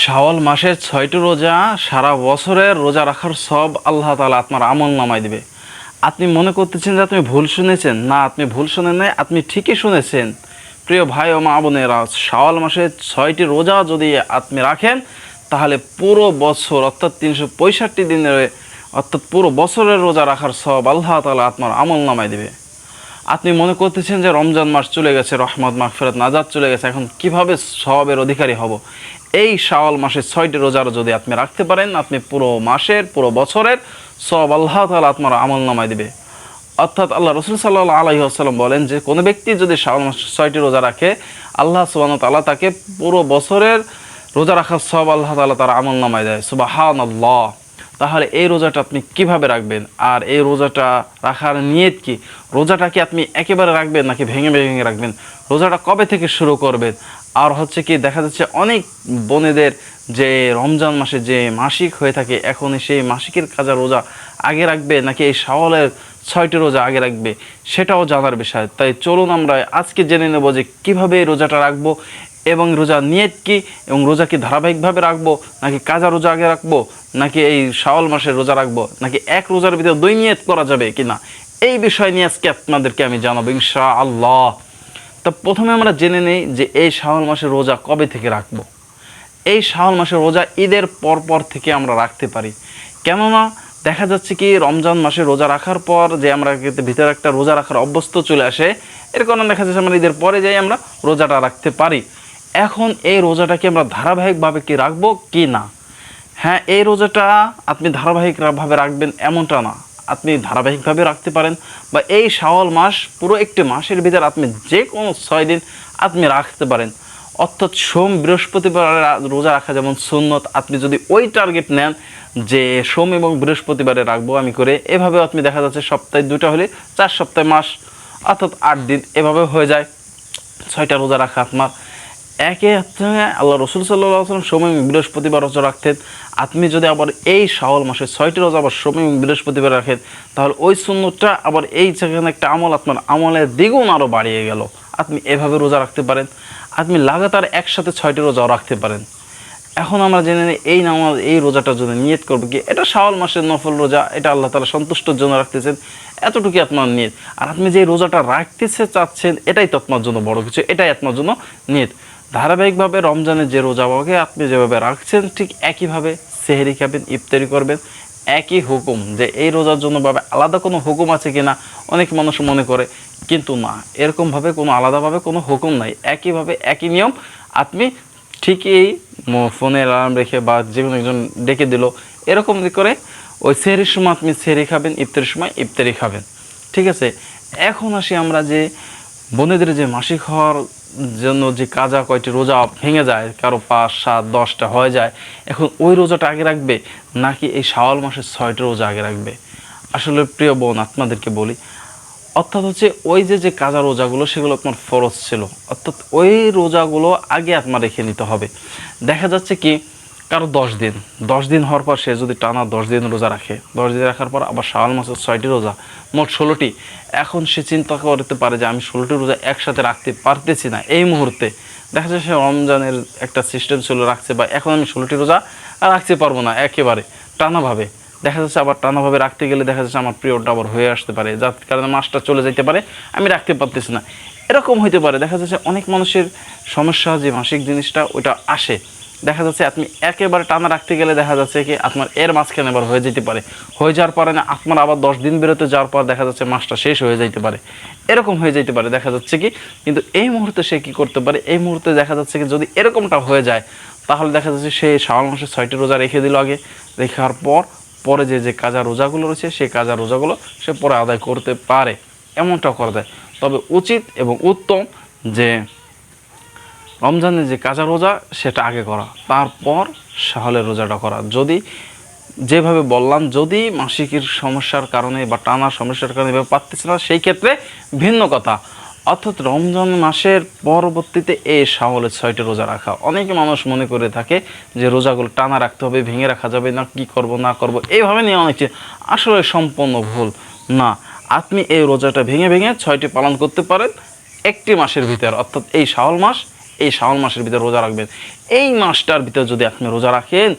শাওয়াল মাসের ৬টি রোজা সারা বছরের রোজা রাখার সব আল্লাহ তাআলা আপনার আমল নামায় দিবে। আপনি মনে করতেছেন যে আপনি ভুল শুনেছেন, না আপনি ভুল শুনেন নাই, আপনি ঠিকই শুনেছেন। প্রিয় ভাই ও মা বোনেরা, শাওয়াল মাসের ৬টি রোজা যদি আপনি রাখেন তাহলে পুরো বছর অর্থাৎ ৩৬৫ দিনের অর্থাৎ পুরো বছরের রোজা রাখার সব আল্লাহ তাআলা আপনার আমল নামায় দিবে। আপনি মনে করতেছেন যে রমজান মাস চলে গেছে, রহমত মাগফিরাত নাজাত চলে গেছে, এখন কিভাবে সওয়াবের অধিকারী হব? এই শাওয়াল মাসের ৬টি রোজার যদি আপনি রাখতে পারেন, আপনি পুরো মাসের পুরো বছরের সব আল্লাহ তাআলা আপনার আমল নামায় দিবে। অর্থাৎ আল্লাহ রাসূল সাল্লাল্লাহু আলাইহি ওয়াসাল্লাম বলেন যে কোনো ব্যক্তি যদি শাওয়াল মাসের ৬টি রোজা রাখে, আল্লাহ সুবহানাহু ওয়া তাআলা তাকে পুরো বছরের রোজা রাখার সব আল্লাহ তাআলা তার আমল নামায় দেয়। সুবহানাল্লাহ। তাহলে এই রোজাটা আপনি কিভাবে রাখবেন, আর এই রোজাটা রাখার নিয়ত কি? রোজাটা কি আপনি একেবারে রাখবেন নাকি ভেঙে ভেঙে রাখবেন? রোজাটা কবে থেকে শুরু করবেন? আর হচ্ছে কি দেখা যাচ্ছে অনেক বোনেদের যে রমজান মাসে যে মাসিক হয়ে থাকে, এখন সেই মাসিকের কাজা রোজা আগে রাখবে নাকি এই শাওয়ালের ৬টি রোজা আগে রাখবে, সেটাও জানার বিষয়। তাই চলুন আমরা আজকে জেনে নেব যে কীভাবে এই রোজাটা রাখবো এবং রোজার নিয়ত কি, এবং রোজা কি ধারাবাহিকভাবে রাখবো নাকি কাজা রোজা আগে রাখবো, নাকি এই শাওয়াল মাসের রোজা রাখবো, নাকি এক রোজার ভিতরে ২ নিয়ত করা যাবে কিনা, এই বিষয় নিয়ে আজকে আপনাদেরকে আমি জানাবো ইনশাআল্লাহ। তো প্রথমে আমরা জেনে নেই যে এই শাওয়াল মাসের রোজা কবে থেকে রাখবো। এই শাওয়াল মাসের রোজা ঈদের পর থেকে আমরা রাখতে পারি। কেননা দেখা যাচ্ছে কি রমজান মাসে রোজা রাখার পর যে আমরা ভিতরে একটা রোজা রাখার অভ্যস্ত চলে আসে, এর কারণে দেখা যাচ্ছে আমরা ঈদের পরে যাই আমরা রোজাটা রাখতে পারি। এখন এই রোজাটাকে আমরা ধারাবাহিকভাবে কি রাখবো কি না? হ্যাঁ, এই রোজাটা আপনি ধারাবাহিকভাবে রাখবেন এমনটা না, আপনি ধারাবাহিকভাবে রাখতে পারেন, বা এই শাওয়াল মাস পুরো একটি মাসের ভিতরে আপনি যে কোনো ৬ দিন আপনি রাখতে পারেন। অর্থাৎ সোম বৃহস্পতিবার রোজা রাখা যেমন সুন্নত, আপনি যদি ওই টার্গেট নেন যে সোম এবং বৃহস্পতিবারে রাখবো আমি করে, এভাবেও আপনি দেখা যাচ্ছে সপ্তাহে 2টা হলে 4 সপ্তাহে মাস, অর্থাৎ 8 দিন এভাবে হয়ে যায় 6টা রোজা রাখা আপনার। একে আল্লাহ রসুল সাল্লাল্লাহু আলাইহি ওয়াসাল্লাম সোম এবং বৃহস্পতিবার রোজা রাখতেন। আপনি যদি আবার এই শাওয়াল মাসে ৬টি রোজা আবার সোম এবং বৃহস্পতিবার রাখেন, তাহলে ওই সুন্নতটা আবার এই যেখানে একটা আমল আপনার আমলের দ্বিগুণ আরও বাড়িয়ে গেল। আপনি এভাবে রোজা রাখতে পারেন, আপনি লাগাতার একসাথে 6টি রোজাও রাখতে পারেন। এখন আমরা জেনে নিই এই নামাজ এই রোজাটা যদি নিয়ত করবে কি, এটা শাওয়াল মাসের নফল রোজা, এটা আল্লাহ তাআলা সন্তুষ্টর জন্য রাখতেছেন, এতটুকুই আপনার নিয়ত। আর আপনি যে রোজাটা রাখতেছে চাচ্ছেন, এটাই তো আপনার জন্য বড় কিছু, এটাই আপনার জন্য নিয়ত। ধারাবাহিকভাবে রমজানের যে রোজাকে আপনি যেভাবে রাখছেন ঠিক একইভাবে সেহরি খাবেন, ইফতারি করবেন, একই হুকুম। যে এই রোজার জন্য ভাবে আলাদা কোনো হুকুম আছে কিনা অনেক মানুষ মনে করে, কিন্তু না, এরকমভাবে কোনো আলাদাভাবে কোনো হুকুম নাই, একইভাবে একই নিয়ম। আপনি ঠিকই ফোনে অ্যালার্ম রেখে বা যে কোনো একজন ডেকে দিল এরকম করে ওই সেহরির সময় আপনি সেহরি খাবেন, ইফতারির সময় ইফতারি খাবেন, ঠিক আছে। এখন আসি আমরা যে বোনেদের যে মাসিক হওয়ার জন্য যে কাজা কয়টি রোজা ভেঙে যায়, কারো 5, 7, 10টা হয়ে যায়, এখন ওই রোজাটা আগে রাখবে নাকি এই শাওয়াল মাসের 6টি রোজা আগে রাখবে? আসলে প্রিয় বোন আপনাদেরকে বলি, অর্থাৎ হচ্ছে ওই যে কাজা রোজাগুলো সেগুলো আপনার ফরজ ছিল, অর্থাৎ ওই রোজাগুলো আগে আপনার রেখে নিতে হবে। দেখা যাচ্ছে কি কারো 10 দিন হওয়ার পর সে যদি টানা 10 দিন রোজা রাখে, 10 দিন রাখার পর আবার শাওয়াল মাসের 6টি রোজা, মোট 16টি। এখন সে চিন্তা করতে পারে যে আমি 16টি রোজা একসাথে রাখতে পারতেছি না এই মুহূর্তে। দেখা যায় সে রমজানের একটা সিস্টেম ছিল রাখছে, বা এখন আমি 16টি রোজা রাখতে পারবো না একেবারে টানাভাবে। দেখা যাচ্ছে আবার টানাভাবে রাখতে গেলে দেখা যাচ্ছে আমার পিরিয়ডটা আবার হয়ে আসতে পারে, যার কারণে মাসটা চলে যেতে পারে, আমি রাখতে পারতেছি না, এরকম হইতে পারে। দেখা যাচ্ছে অনেক মানুষের সমস্যা যে মাসিক জিনিসটা ওইটা আসে, দেখা যাচ্ছে আপনি একেবারে টানা রাখতে গেলে দেখা যাচ্ছে কি আপনার এর মাঝখানে আবার হয়ে যেতে পারে, হয়ে যাওয়ার পরে না আপনার আবার 10 দিন বেরোতে যাওয়ার পর দেখা যাচ্ছে মাসটা শেষ হয়ে যেতে পারে, এরকম হয়ে যেতে পারে দেখা যাচ্ছে কি। কিন্তু এই মুহূর্তে সে কী করতে পারে, এই মুহূর্তে দেখা যাচ্ছে কি যদি এরকমটা হয়ে যায়, তাহলে দেখা যাচ্ছে সে শাওয়াল মাসের 6টি রোজা রেখে দিল আগে, রেখার পরে যে কাজা রোজাগুলো রয়েছে সেই কাজা রোজাগুলো সে পরে আদায় করতে পারে, এমনটাও করা যায়। তবে উচিত এবং উত্তম যে রমজানের যে কাজা রোজা সেটা আগে করা, তারপর শাওয়ালের রোজাটা করা। যদি যেভাবে বললাম, যদি মাসিকের সমস্যার কারণে বা টানার সমস্যার কারণে এভাবে পারতেছে না, সেই ক্ষেত্রে ভিন্ন কথা। অর্থাৎ রমজান মাসের পরবর্তীতে এই শাওয়ালের 6টি রোজা রাখা, অনেকে মানুষ মনে করে থাকে যে রোজাগুলো টানা রাখতে হবে, ভেঙে রাখা যাবে না, কি করব না করব এইভাবে নিয়ে অনেকে, আসলে সম্পূর্ণ ভুল না। আপনি এই রোজাটা ভেঙে 6টি পালন করতে পারেন একটি মাসের ভিতর, অর্থাৎ এই শাওয়াল মাস এই শাওয়াল মাসের ভিতরে রোজা রাখবেন। এই মাসটার ভিতরে যদি আপনি রোজা রাখেন,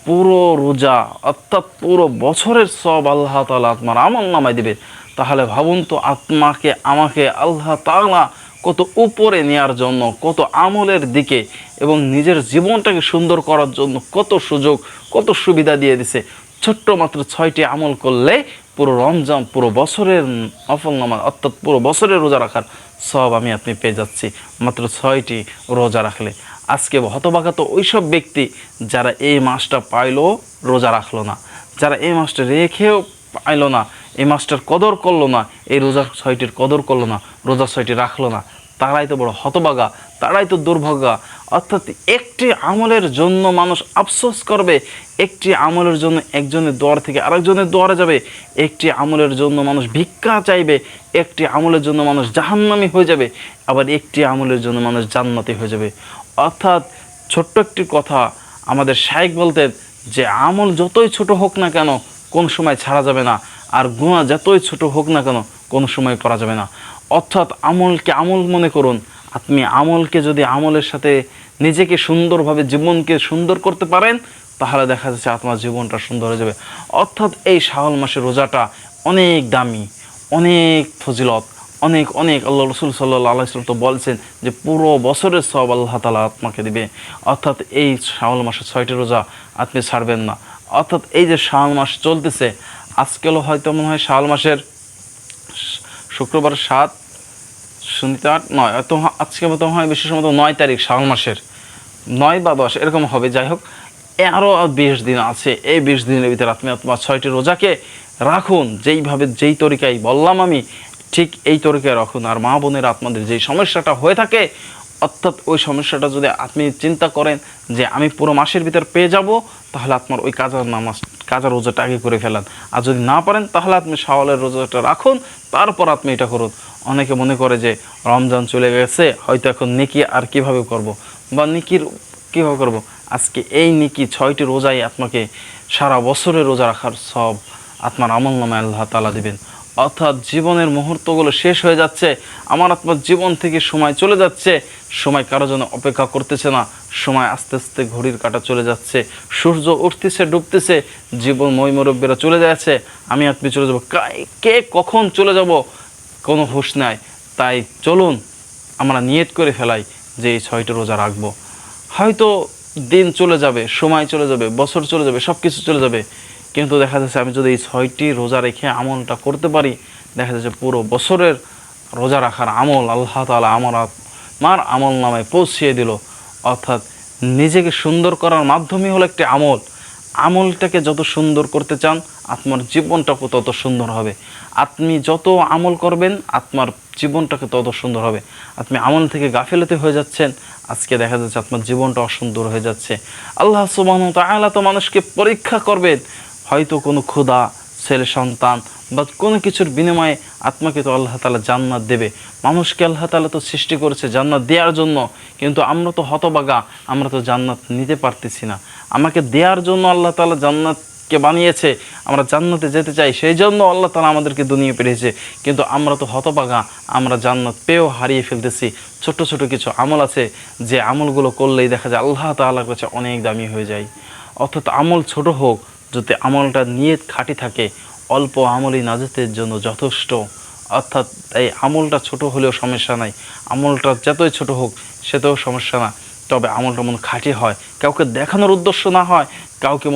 পুরো রোজা অর্থাৎ পুরো বছরের সব আল্লাহ তাআলা আপনার আমল নামায় দিবে। তাহলে ভাবুন তো, আত্মাকে আমাকে আল্লাহ তাআলা কত উপরে নেওয়ার জন্য, কত আমলের দিকে এবং নিজের জীবনটাকে সুন্দর করার জন্য কত সুযোগ, কত সুবিধা দিয়ে দিছে। ছোট্ট মাত্র 6টি আমল করলে পুরো রমজান, পুরো বছরের নফল নামাজ অর্থাৎ পুরো বছরের রোজা রাখার সব আমি আপনি পেয়ে যাচ্ছি মাত্র 6টি রোজা রাখলে। আজকে হতভাগা তো ওইসব ব্যক্তি যারা এই মাসটা পাইলো রোজা রাখলো না, যারা এই মাসটা রেখেও পাইলো না, এই মাসটার কদর করলো না, এই রোজার 6টির কদর করলো না, রোজা 6টি রাখলো না, তারাই তো বড় হতভাগা, তারাই তো দুর্ভাগা। অর্থাৎ একটি আমলের জন্য মানুষ আফসোস করবে, একটি আমলের জন্য একজনের দুয়ার থেকে আরেকজনের দুয়ারে যাবে, একটি আমলের জন্য মানুষ ভিক্ষা চাইবে, একটি আমলের জন্য মানুষ জাহান্নামী হয়ে যাবে, আবার একটি আমলের জন্য মানুষ জান্নাতি হয়ে যাবে। অর্থাৎ ছোট্ট একটি কথা আমাদের শায়েখ বলতেন যে আমল যতই ছোট হোক না কেন কোন সময় ছাড়া যাবে না, আর গুনাহ যতই ছোট হোক না কেন কোনো সময় করা যাবে না। অর্থাৎ আমলকে আমল মনে করুন। আপনি আমলকে যদি আমলের সাথে নিজেকে সুন্দরভাবে জীবনকে সুন্দর করতে পারেন, তাহলে দেখা যাচ্ছে আপনার জীবনটা সুন্দর হয়ে যাবে। অর্থাৎ এই শাওয়াল মাসের রোজাটা অনেক দামি, অনেক ফজিলত, অনেক অনেক। আল্লাহ রসুল সাল্লাল্লাহু আলাইহি ওয়াসাল্লাম তো বলছেন যে পুরো বছরের সব আল্লাহ তাআলা আপনাকে দিবে। অর্থাৎ এই শাওয়াল মাসের 6টি রোজা আপনি ছাড়বেন না। অর্থাৎ এই যে শাওয়াল মাস চলতেছে, আজকেও হয়তো মনে হয় শাওয়াল মাসের শুক্রবার 7, শনিতে 8, 9, হয়তো আজকে মতো হয় বেশি সম্ভবত 9 তারিখ শাওয়াল মাসের 9 বা 10 এরকম হবে। যাই হোক, আরও 20 দিন আছে। এই 20 দিনের ভিতরে আপনি আপনার 6টি রোজাকে রাখুন, যেইভাবে যেই তরিকায় বললাম আমি, ঠিক এই তরিকায় রাখুন। আর মা বোনেরা, আপনাদের যেই সমস্যাটা হয়ে থাকে, অর্থাৎ ওই সমস্যাটা যদি আপনি চিন্তা করেন যে আমি পুরো মাসের ভিতর পেয়ে যাব, তাহলে আপনার ওই কাজা রোজাটা আগে করে ফেলান। আর যদি না পারেন তাহলে আপনি শাওয়ালের রোজাটা রাখুন, তারপর আপনি এটা করুন। অনেকে মনে করে যে রমজান চলে গেছে, হয়তো এখন নেকি আর কিভাবে করব, বা নেকির কীভাবে করব। আজকে এই নেকি 6টি রোজাই আপনাকে সারা বছরের রোজা রাখার সব আপনার আমল নামায় আল্লাহ তাআলা দিবেন। অর্থাৎ জীবনের মুহূর্তগুলো শেষ হয়ে যাচ্ছে, আমার আপনার জীবন থেকে সময় চলে যাচ্ছে, সময় কারো জন্য অপেক্ষা করতেছে না, সময় আস্তে আস্তে ঘড়ির কাঁটা চলে যাচ্ছে, সূর্য উঠতেছে ডুবতেছে, জীবন মই মুরব্বীরা চলে যাচ্ছে, আমি আপনি চলে যাব, কে কখন চলে যাব কোনো হুঁশ নাই। তাই চলুন আমরা নিয়ত করে ফেলাই যে এই 6টি রোজা রাখবো। হয়তো দিন চলে যাবে, সময় চলে যাবে, বছর চলে যাবে, সব কিছু চলে যাবে, কিন্তু দেখা যাচ্ছে আমি যদি এই 6টি রোজা রেখে আমলটা করতে পারি, দেখা যাচ্ছে পুরো বছরের রোজা রাখার আমল আল্লাহ তাআলা আমার আমল নামায় পৌঁছিয়ে দিল। অর্থাৎ নিজেকে সুন্দর করার মাধ্যমই হলো একটি আমল। আমলটাকে যত সুন্দর করতে চান, আপনার জীবনটাকে তত সুন্দর হবে। আপনি যত আমল করবেন, আপনার জীবনটাকে তত সুন্দর হবে। আপনি আমল থেকে গাফিলতি হয়ে যাচ্ছেন, আজকে দেখা যাচ্ছে আপনার জীবনটা অসুন্দর হয়ে যাচ্ছে। আল্লাহ সুবহানাহু ওয়া তাআলা তো মানুষকে পরীক্ষা করবেন, হয়তো কোনো ক্ষুধা, ছেলে সন্তান বা কোনো কিছুর বিনিময়ে আত্মাকে তো আল্লাহ তাআলা জান্নাত দেবে। মানুষকে আল্লাহ তাআলা তো সৃষ্টি করেছে জান্নাত দেওয়ার জন্য, কিন্তু আমরা তো হতভাগা, আমরা তো জান্নাত নিতে পারতেছি না। আমাকে দেওয়ার জন্য আল্লাহ তাআলা জান্নাতকে বানিয়েছে, আমরা জান্নাতে যেতে চাই, সেই জন্য আল্লাহ তাআলা আমাদেরকে দুনিয়া পেরেছে, কিন্তু আমরা তো হতভাগা, আমরা জান্নাত পেয়েও হারিয়ে ফেলতেছি। ছোট ছোট কিছু আমল আছে যে আমলগুলো করলেই দেখা যায় আল্লাহ তাআলার কাছে অনেক দামি হয়ে যায়। অর্থাৎ আমল ছোট হোক, যদি আমলটা নিয়ত খাঁটি থাকে, অল্প আমলই নাজাতের জন্য যথেষ্ট। অর্থাৎ এই আমলটা ছোট হলেও সমস্যা নাই, আমলটা যতই ছোট হোক সেটাও সমস্যা না, তবে আমলটা মনে খাঁটি হয়, কাউকে দেখানোর উদ্দেশ্য না হয়, কাউকে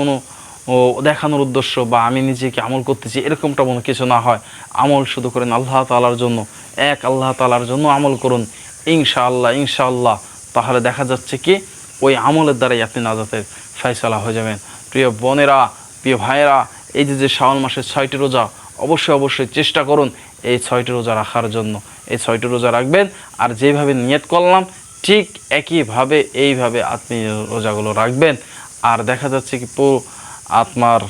দেখানোর উদ্দেশ্য বা আমি নিজেকে আমল করতেছি এরকমটা মনে কিছু না হয়। আমল শুধু করেন আল্লাহ তাআলার জন্য, এক আল্লাহ তাআলার জন্য আমল করুন, ইনশাআল্লাহ ইনশাআল্লাহ। তাহলে দেখা যাচ্ছে কি ওই আমলের দ্বারাই আপনি নাজাতের ফয়সালা হয়ে যাবেন। প্রিয় বোনেরা, প্রিয় ভাইয়েরা, এই যে শাওয়াল মাসের 6টি রোজা, অবশ্যই চেষ্টা করুন এই 6টি রোজা রাখার জন্য। এই 6টি রোজা রাখবেন, আর যেভাবে নিয়ত করলাম ঠিক একইভাবে এইভাবে আপনি রোজাগুলো রাখবেন। আর দেখা যাচ্ছে কি আপনার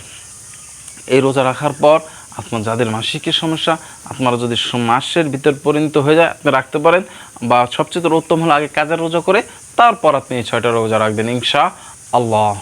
এই রোজা রাখার পর আপনার যাদের মাসিকের সমস্যা, আপনারা যদি মাসের ভিতর পরিণত হয়ে যায় আপনি রাখতে পারেন, বা সবচেয়ে উত্তম হলো আগে কাজের রোজা করে তারপর আপনি এই 6টা রোজা রাখবেন ইনশাআল্লাহ।